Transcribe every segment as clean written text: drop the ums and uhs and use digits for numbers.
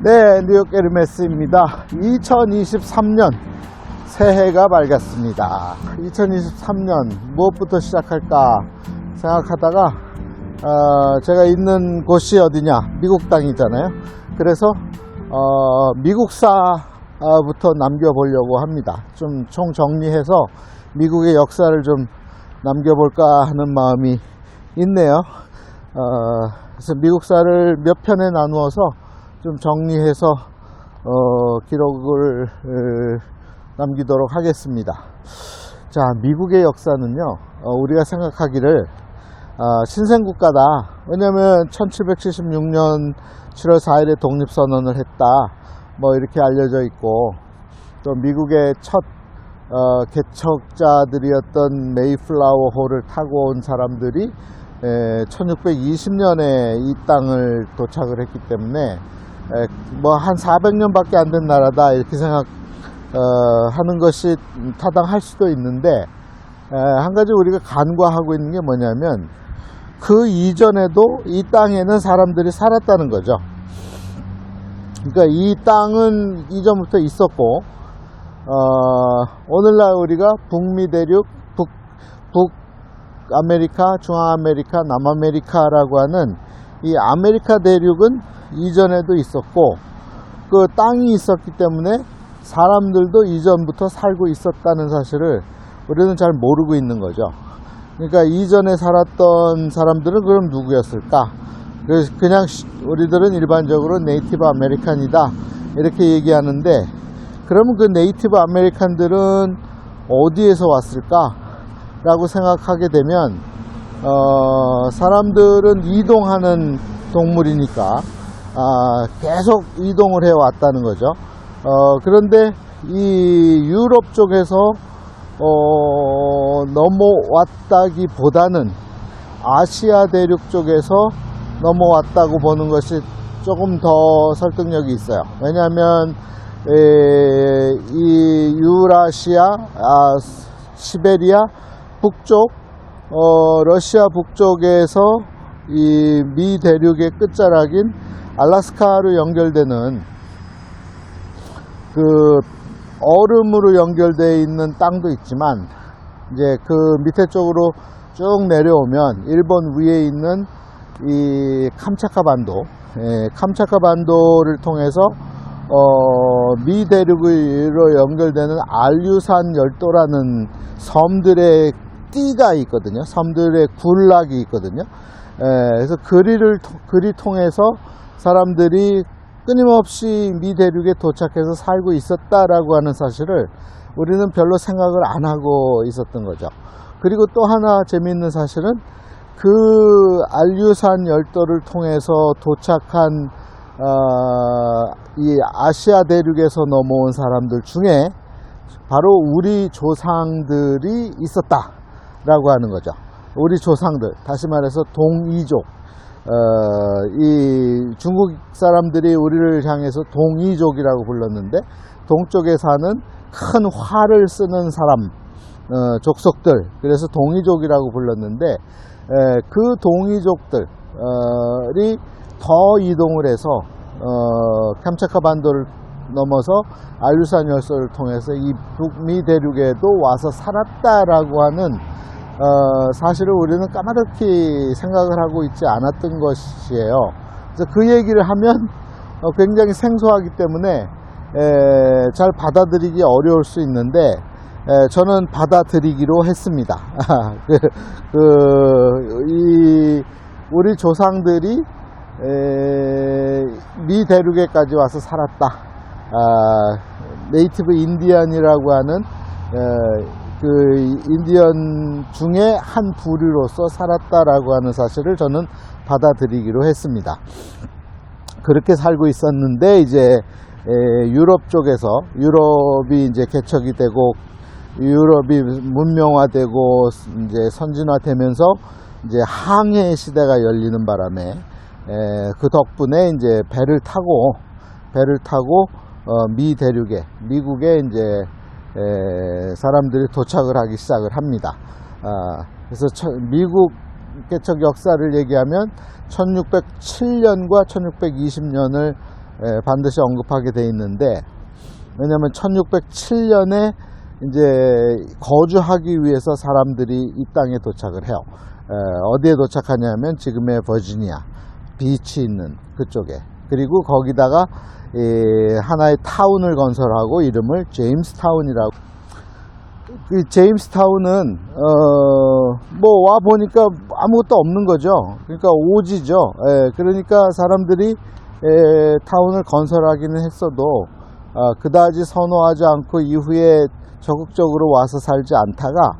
네, 뉴욕 에르메스입니다. 2023년 새해가 밝았습니다. 2023년 무엇부터 시작할까 생각하다가 제가 있는 곳이 어디냐, 미국 땅이잖아요. 그래서 미국사부터 남겨보려고 합니다. 좀 총정리해서 미국의 역사를 좀 남겨볼까 하는 마음이 있네요. 그래서 미국사를 몇 편에 나누어서 좀 정리해서 기록을 남기도록 하겠습니다. 자, 미국의 역사는요, 우리가 생각하기를 신생국가다. 왜냐면 1776년 7월 4일에 독립선언을 했다, 뭐 이렇게 알려져 있고, 또 미국의 첫 개척자들이었던 메이플라워 호를 타고 온 사람들이 1620년에 이 땅을 도착을 했기 때문에 뭐 한 400년밖에 안 된 나라다 이렇게 생각하는 것이 타당할 수도 있는데, 한 가지 우리가 간과하고 있는 게 뭐냐면 그 이전에도 이 땅에는 사람들이 살았다는 거죠. 그러니까 이 땅은 이전부터 있었고, 오늘날 우리가 북미 대륙, 북아메리카, 중앙아메리카, 남아메리카라고 하는 이 아메리카 대륙은 이전에도 있었고, 그 땅이 있었기 때문에 사람들도 이전부터 살고 있었다는 사실을 우리는 잘 모르고 있는 거죠. 그러니까 이전에 살았던 사람들은 그럼 누구였을까? 그래서 그냥 우리들은 일반적으로 네이티브 아메리칸이다 이렇게 얘기하는데, 그러면 그 네이티브 아메리칸들은 어디에서 왔을까? 라고 생각하게 되면 사람들은 이동하는 동물이니까 계속 이동을 해 왔다는 거죠. 그런데 이 유럽 쪽에서 넘어왔다기보다는 아시아 대륙 쪽에서 넘어왔다고 보는 것이 조금 더 설득력이 있어요. 왜냐하면 이 유라시아, 시베리아 북쪽, 러시아 북쪽에서 이 미 대륙의 끝자락인 알라스카로 연결되는 그 얼음으로 연결되어 있는 땅도 있지만, 이제 그 밑에 쪽으로 쭉 내려오면 일본 위에 있는 이 캄차카 반도, 캄차카 반도를 통해서 미 대륙으로 연결되는 알류산 열도라는 섬들의 띠가 있거든요. 섬들의 군락이 있거든요. 그래서 그리 통해서 사람들이 끊임없이 미 대륙에 도착해서 살고 있었다라고 하는 사실을 우리는 별로 생각을 안 하고 있었던 거죠. 그리고 또 하나 재미있는 사실은 그 알류산 열도를 통해서 도착한 이 아시아 대륙에서 넘어온 사람들 중에 바로 우리 조상들이 있었다라고 하는 거죠. 우리 조상들, 다시 말해서 동이족. 이 중국 사람들이 우리를 향해서 동이족이라고 불렀는데, 동쪽에 사는 큰 활을 쓰는 사람, 족속들, 그래서 동이족이라고 불렀는데, 그 동이족들이 더 이동을 해서 캄차카 반도를 넘어서 알류산 열도를 통해서 이 북미 대륙에도 와서 살았다라고 하는 사실을 우리는 까마득히 생각을 하고 있지 않았던 것이에요. 그래서 그 얘기를 하면 굉장히 생소하기 때문에 잘 받아들이기 어려울 수 있는데, 저는 받아들이기로 했습니다. 우리 조상들이 미 대륙에까지 와서 살았다. 네이티브 인디언이라고 하는 그 인디언 중에 한 부류로서 살았다라고 하는 사실을 저는 받아들이기로 했습니다. 그렇게 살고 있었는데, 이제 유럽 쪽에서, 유럽이 이제 개척이 되고 유럽이 문명화되고 이제 선진화되면서 이제 항해 시대가 열리는 바람에 그 덕분에 이제 배를 타고 미 대륙에, 미국에 이제 사람들이 도착을 하기 시작을 합니다. 그래서 미국 개척 역사를 얘기하면 1607년과 1620년을 반드시 언급하게 돼 있는데, 왜냐하면 1607년에 이제 거주하기 위해서 사람들이 이 땅에 도착을 해요. 어디에 도착하냐면 지금의 버지니아 비치 있는 그쪽에. 그리고 거기다가 하나의 타운을 건설하고 이름을 제임스타운이라고. 그 제임스타운은 뭐 와 보니까 아무것도 없는 거죠. 그러니까 오지죠. 그러니까 사람들이 타운을 건설하기는 했어도 그다지 선호하지 않고 이후에 적극적으로 와서 살지 않다가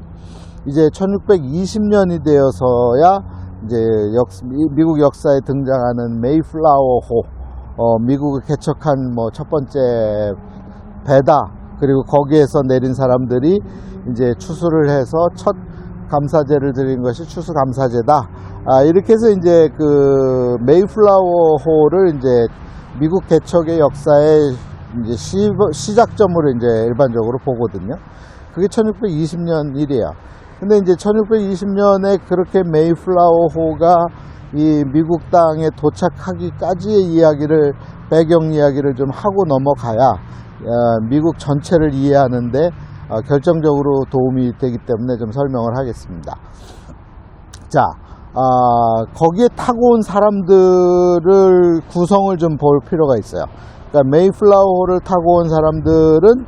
이제 1620년이 되어서야 이제 미국 역사에 등장하는 메이플라워호, 미국을 개척한 뭐 첫 번째 배다. 그리고 거기에서 내린 사람들이 이제 추수를 해서 첫 감사제를 드린 것이 추수감사제다. 이렇게 해서 이제 그 메이플라워호를 이제 미국 개척의 역사의 이제 시작점으로 이제 일반적으로 보거든요. 그게 1620년 일이에요. 근데 이제 1620년에 그렇게 메이플라워호가 이 미국 땅에 도착하기까지의 이야기를, 배경 이야기를 좀 하고 넘어가야 미국 전체를 이해하는데 결정적으로 도움이 되기 때문에 좀 설명을 하겠습니다. 자, 거기에 타고 온 사람들을 구성을 좀 볼 필요가 있어요. 그러니까 메이플라워호를 타고 온 사람들은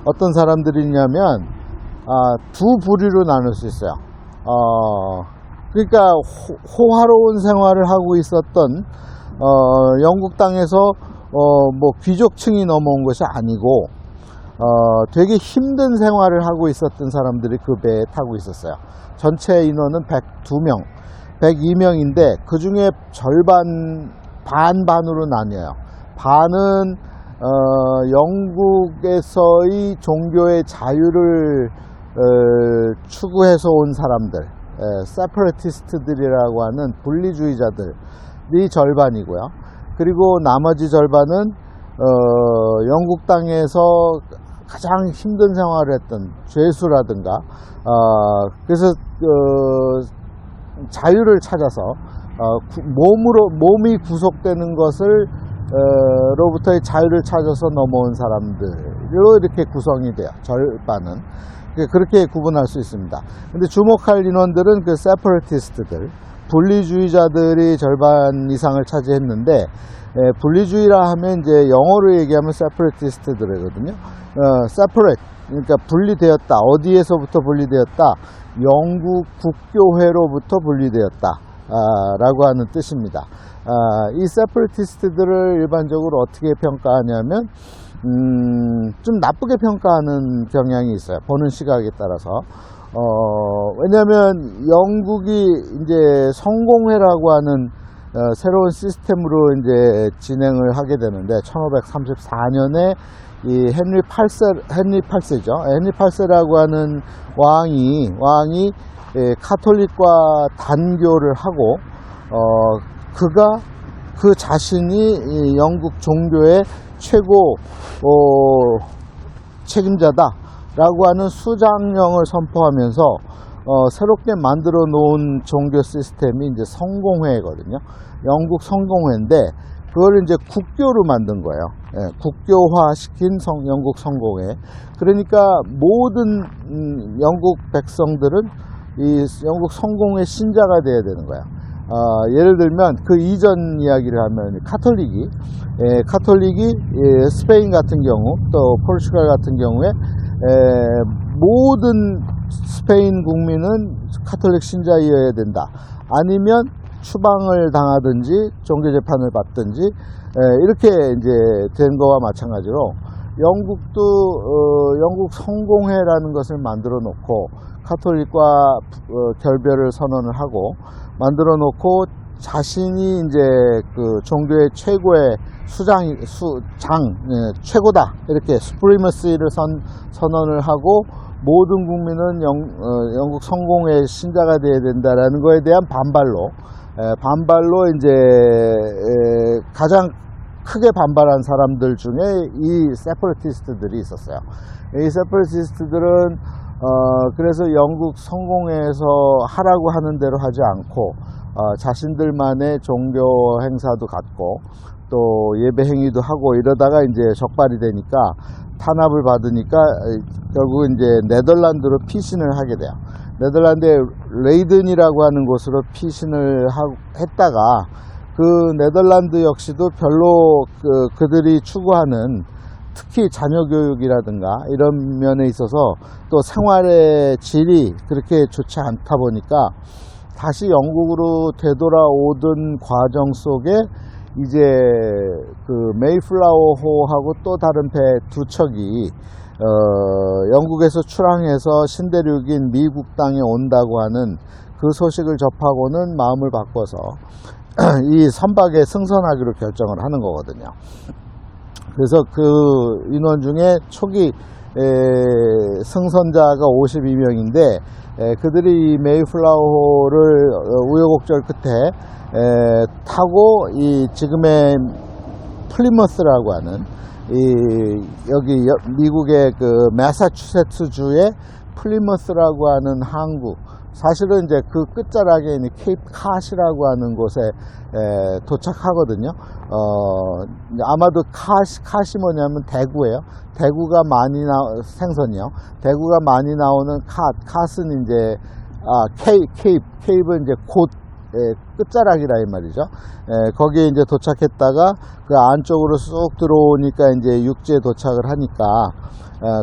어떤 사람들이냐면 두 부류로 나눌 수 있어요. 그러니까 호화로운 생활을 하고 있었던 영국 땅에서 뭐 귀족층이 넘어온 것이 아니고 되게 힘든 생활을 하고 있었던 사람들이 그 배에 타고 있었어요. 전체 인원은 102명, 102명인데 그 중에 절반, 반반으로 나뉘어요. 반은 영국에서의 종교의 자유를 추구해서 온 사람들, 세퍼레티스트들이라고 하는 분리주의자들이 절반이고요. 그리고 나머지 절반은 영국 땅에서 가장 힘든 생활을 했던 죄수라든가, 그래서 자유를 찾아서 몸이 구속되는 것을 로부터의 자유를 찾아서 넘어온 사람들로 이렇게 구성이 돼요. 절반은 그렇게 구분할 수 있습니다. 근데 주목할 인원들은 그 세퍼레티스트들, 분리주의자들이 절반 이상을 차지했는데, 분리주의라 하면 이제 영어로 얘기하면 세퍼레티스트들이거든요. 세퍼레트, 그러니까 분리되었다. 어디에서부터 분리되었다? 영국 국교회로부터 분리되었다 라고 하는 뜻입니다. 이 세퍼레티스트들을 일반적으로 어떻게 평가하냐면 좀 나쁘게 평가하는 경향이 있어요. 보는 시각에 따라서. 왜냐하면 영국이 이제 성공회라고 하는 새로운 시스템으로 이제 진행을 하게 되는데, 1534년에 이 헨리 8세죠. 헨리 8세라고 하는 왕이 카톨릭과 단교를 하고, 그가 그 자신이 이 영국 종교의 최고 책임자다라고 하는 수장령을 선포하면서 새롭게 만들어 놓은 종교 시스템이 이제 성공회거든요. 영국 성공회인데 그걸 이제 국교로 만든 거예요. 국교화 시킨 영국 성공회. 그러니까 모든 영국 백성들은 이 영국 성공회 신자가 돼야 되는 거예요. 예를 들면 그 이전 이야기를 하면 카톨릭이 스페인 같은 경우, 또 포르투갈 같은 경우에 모든 스페인 국민은 카톨릭 신자이어야 된다. 아니면 추방을 당하든지 종교재판을 받든지 이렇게 이제 된 거와 마찬가지로 영국도 영국 성공회라는 것을 만들어 놓고 카톨릭과 결별을 선언을 하고 만들어 놓고 자신이 이제 그 종교의 최고의 최고다 이렇게 수프리머시를 선언을 하고 모든 국민은 영국 성공회 신자가 되어야 된다라는 거에 대한 반발로 이제 가장 크게 반발한 사람들 중에 이 세퍼레티스트들이 있었어요. 이 세퍼레티스트들은 그래서 영국 성공회에서 하라고 하는 대로 하지 않고 자신들만의 종교 행사도 갖고 또 예배 행위도 하고 이러다가 이제 적발이 되니까 탄압을 받으니까 결국은 이제 네덜란드로 피신을 하게 돼요. 네덜란드의 레이든이라고 하는 곳으로 피신을 했다가 그 네덜란드 역시도 별로 그들이 추구하는 특히 자녀 교육이라든가 이런 면에 있어서 또 생활의 질이 그렇게 좋지 않다 보니까 다시 영국으로 되돌아오던 과정 속에 이제 그 메이플라워호하고 또 다른 배 두 척이 영국에서 출항해서 신대륙인 미국 땅에 온다고 하는 그 소식을 접하고는 마음을 바꿔서 이 선박에 승선하기로 결정을 하는 거거든요. 그래서 그 인원 중에 초기 승선자가 52명인데 그들이 이 메이플라워호를 우여곡절 끝에 타고 이 지금의 플리머스라고 하는 여기 미국의 그 매사추세츠주의 플리머스라고 하는 항구, 사실은 이제 그 끝자락에 있는 케이프 캇이라고 하는 곳에 도착하거든요. 아마도 캇이 뭐냐면 대구예요. 대구가 많이 생선이요. 대구가 많이 나오는 캇은 이제 케이프는 이제 곧 끝자락이라 이 말이죠. 거기에 이제 도착했다가 그 안쪽으로 쑥 들어오니까 이제 육지에 도착을 하니까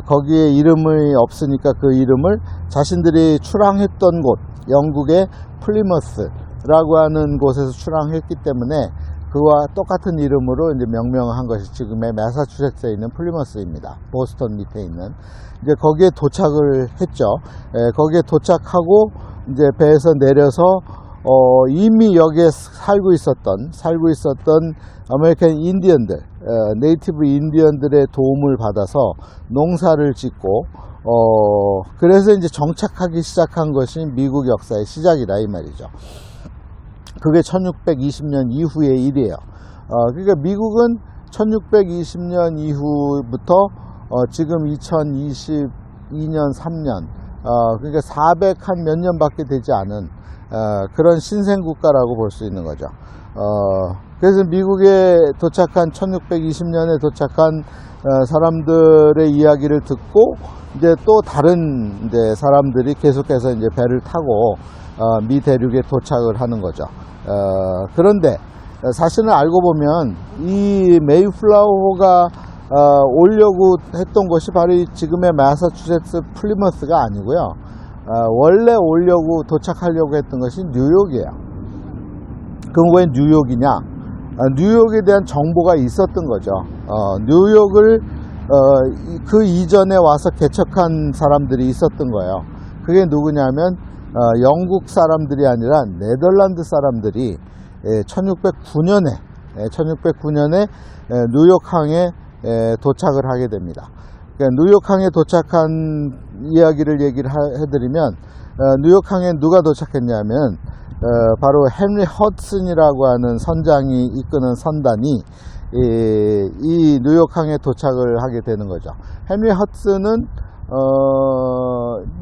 거기에 이름이 없으니까 그 이름을 자신들이 출항했던 곳, 영국의 플리머스라고 하는 곳에서 출항했기 때문에 그와 똑같은 이름으로 이제 명명한 것이 지금의 매사추세츠에 있는 플리머스입니다. 보스턴 밑에 있는. 이제 거기에 도착을 했죠. 거기에 도착하고 이제 배에서 내려서 이미 여기에 살고 있었던 아메리칸 인디언들, 네이티브 인디언들의 도움을 받아서 농사를 짓고, 그래서 이제 정착하기 시작한 것이 미국 역사의 시작이다 이 말이죠. 그게 1620년 이후의 일이에요. 그러니까 미국은 1620년 이후부터 지금 2022년 3년, 그러니까 400 몇 년밖에 되지 않은 그런 신생국가라고 볼 수 있는 거죠. 그래서 미국에 도착한 1620년에 도착한 사람들의 이야기를 듣고 이제 또 다른 이제 사람들이 계속해서 이제 배를 타고 미 대륙에 도착을 하는 거죠. 그런데 사실은 알고 보면 이 메이플라워호가 오려고 했던 곳이 바로 지금의 매사추세츠 플리머스가 아니고요. 원래 오려고 도착하려고 했던 것이 뉴욕이에요. 그럼 왜 뉴욕이냐? 뉴욕에 대한 정보가 있었던 거죠. 뉴욕을 그 이전에 와서 개척한 사람들이 있었던 거예요. 그게 누구냐면 영국 사람들이 아니라 네덜란드 사람들이 1609년에 뉴욕항에 도착을 하게 됩니다. 그러니까 뉴욕항에 도착한 이야기를 얘기를 해드리면 뉴욕항에 누가 도착했냐면 바로 헨리 허슨이라고 하는 선장이 이끄는 선단이 이 뉴욕항에 도착을 하게 되는 거죠. 헨리 허슨은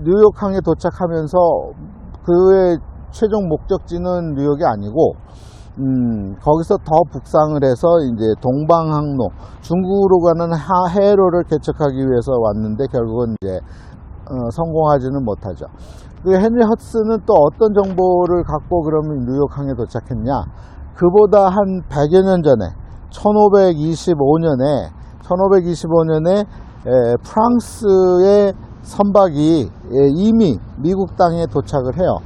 뉴욕항에 도착하면서 그의 최종 목적지는 뉴욕이 아니고 거기서 더 북상을 해서 이제 동방항로, 중국으로 가는 해로를 개척하기 위해서 왔는데 결국은 이제 성공하지는 못하죠. 그 헨리 허슨은 또 어떤 정보를 갖고 그러면 뉴욕항에 도착했냐? 그보다 한 100여 년 전에 1525년에 프랑스의 선박이 이미 미국 땅에 도착을 해요.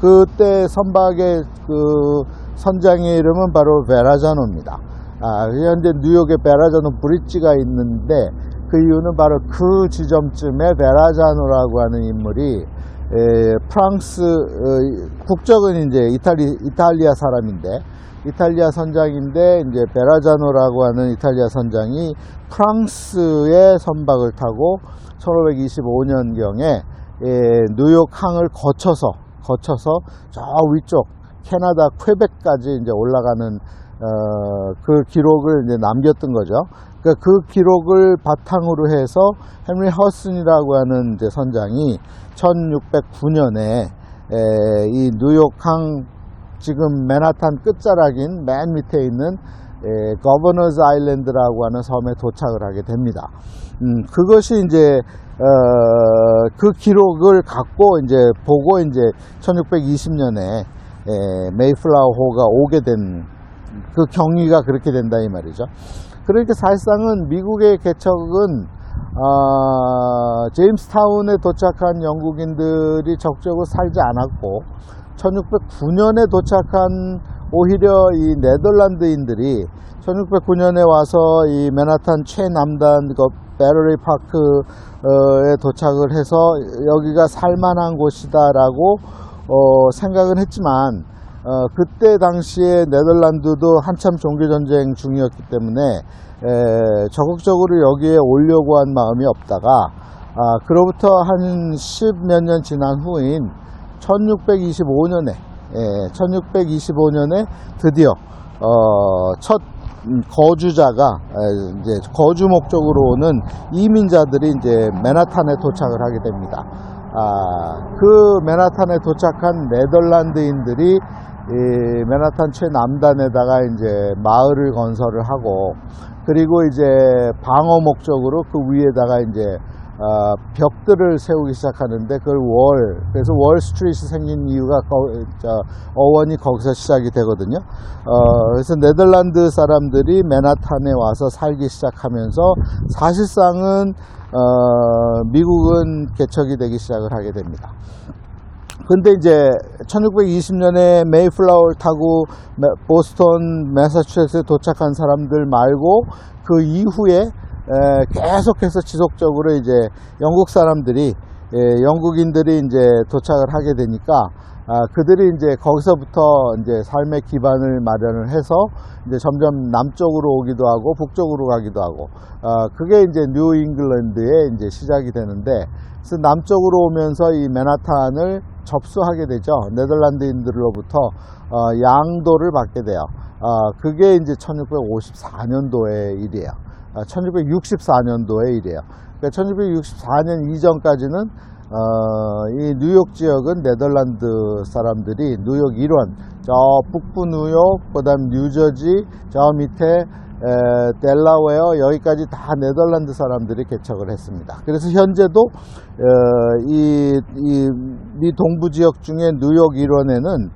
그때 선박의 그 선장의 이름은 바로 베라자노입니다. 현재 뉴욕에 베라자노 브릿지가 있는데 그 이유는 바로 그 지점쯤에 베라자노라고 하는 인물이 프랑스 국적은 이제 이탈리아 사람인데 이탈리아 선장인데 이제 베라자노라고 하는 이탈리아 선장이 프랑스의 선박을 타고 1525년경에 뉴욕항을 거쳐서 저 위쪽 캐나다 퀘벡까지 이제 올라가는 그 기록을 이제 남겼던 거죠. 그러니까 그 기록을 바탕으로 해서 헨리 허슨이라고 하는 이제 선장이 1609년에 이 뉴욕항 지금 맨하탄 끝자락인 맨 밑에 있는 거버너스 아일랜드라고 하는 섬에 도착을 하게 됩니다. 그것이 이제 그 기록을 갖고 이제 보고 이제 1620년에 메이플라워호가 오게 된 그 경위가 그렇게 된다 이 말이죠. 그러니까 사실상은 미국의 개척은 제임스타운에 도착한 영국인들이 적극적으로 살지 않았고 1609년에 도착한 오히려 이 네덜란드인들이 1609년에 와서 이 맨하탄 최남단 배러리 파크에 도착을 해서 여기가 살만한 곳이다라고 생각은 했지만 그때 당시에 네덜란드도 한참 종교전쟁 중이었기 때문에 적극적으로 여기에 오려고 한 마음이 없다가 그로부터 한 10몇 년 지난 후인 1625년에 드디어 첫 거주자가 이제 거주 목적으로 오는 이민자들이 이제 맨하탄에 도착을 하게 됩니다. 그 맨하탄에 도착한 네덜란드인들이 이 맨하탄 최남단에다가 이제 마을을 건설을 하고 그리고 이제 방어 목적으로 그 위에다가 이제 벽들을 세우기 시작하는데 그걸 그래서 월 스트리트이 생긴 이유가 어원이 거기서 시작이 되거든요. 그래서 네덜란드 사람들이 맨하탄에 와서 살기 시작하면서 사실상은 미국은 개척이 되기 시작을 하게 됩니다. 근데 이제 1620년에 메이플라워를 타고 보스턴, 매사추세츠에 도착한 사람들 말고 그 이후에 계속해서 지속적으로 이제 영국 사람들이 영국인들이 이제 도착을 하게 되니까 그들이 이제 거기서부터 이제 삶의 기반을 마련을 해서 이제 점점 남쪽으로 오기도 하고 북쪽으로 가기도 하고 그게 이제 뉴 잉글랜드의 이제 시작이 되는데 그래서 남쪽으로 오면서 이 맨하탄을 접수하게 되죠. 네덜란드인들로부터 양도를 받게 돼요. 그게 이제 1654년도의 일이에요. 1664년도의 일이에요. 그러니까 1664년 이전까지는 이 뉴욕 지역은 네덜란드 사람들이 뉴욕 일원, 저 북부 뉴욕, 그 다음 뉴저지, 저 밑에 델라웨어 여기까지 다 네덜란드 사람들이 개척을 했습니다. 그래서 현재도 이 동부 지역 중에 뉴욕 일원에는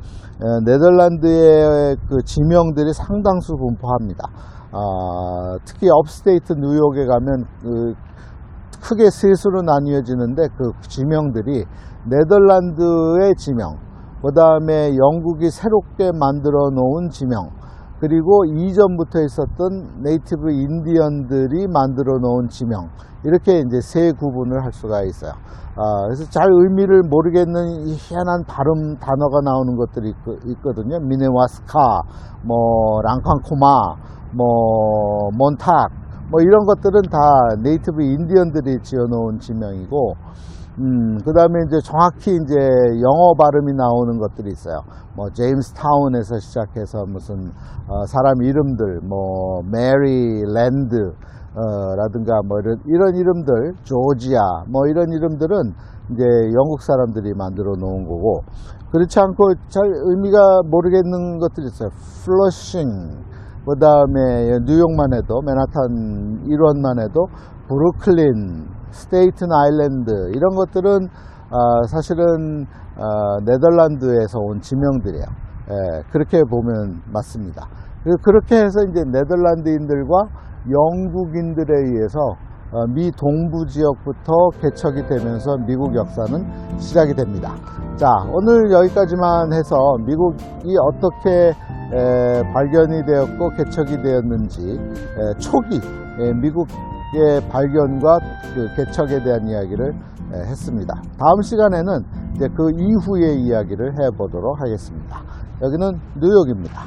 네덜란드의 그 지명들이 상당수 분포합니다. 특히 업스테이트 뉴욕에 가면 크게 셋으로 나뉘어지는데 그 지명들이 네덜란드의 지명, 그 다음에 영국이 새롭게 만들어 놓은 지명, 그리고 이전부터 있었던 네이티브 인디언들이 만들어 놓은 지명, 이렇게 이제 세 구분을 할 수가 있어요. 그래서 잘 의미를 모르겠는 이 희한한 발음 단어가 나오는 것들이 있거든요. 미네와스카, 뭐 랑칸코마, 뭐 몬탁, 뭐 이런 것들은 다 네이티브 인디언들이 지어놓은 지명이고, 그 다음에 이제 정확히 이제 영어 발음이 나오는 것들이 있어요. 뭐 제임스타운에서 시작해서 무슨 사람 이름들, 뭐 메리랜드 라든가 뭐 이런 이름들, 조지아 뭐 이런 이름들은 이제 영국 사람들이 만들어 놓은 거고, 그렇지 않고 잘 의미가 모르겠는 것들이 있어요. 플러싱, 그 다음에 뉴욕만 해도 맨하탄 일원만 해도 브루클린, 스테이튼 아일랜드 이런 것들은 사실은 네덜란드에서 온 지명들이에요. 그렇게 보면 맞습니다. 그렇게 해서 이제 네덜란드인들과 영국인들에 의해서 미 동부 지역부터 개척이 되면서 미국 역사는 시작이 됩니다. 자, 오늘 여기까지만 해서 미국이 어떻게 발견이 되었고 개척이 되었는지 초기 미국의 발견과 그 개척에 대한 이야기를 했습니다. 다음 시간에는 이제 그 이후의 이야기를 해보도록 하겠습니다. 여기는 뉴욕입니다.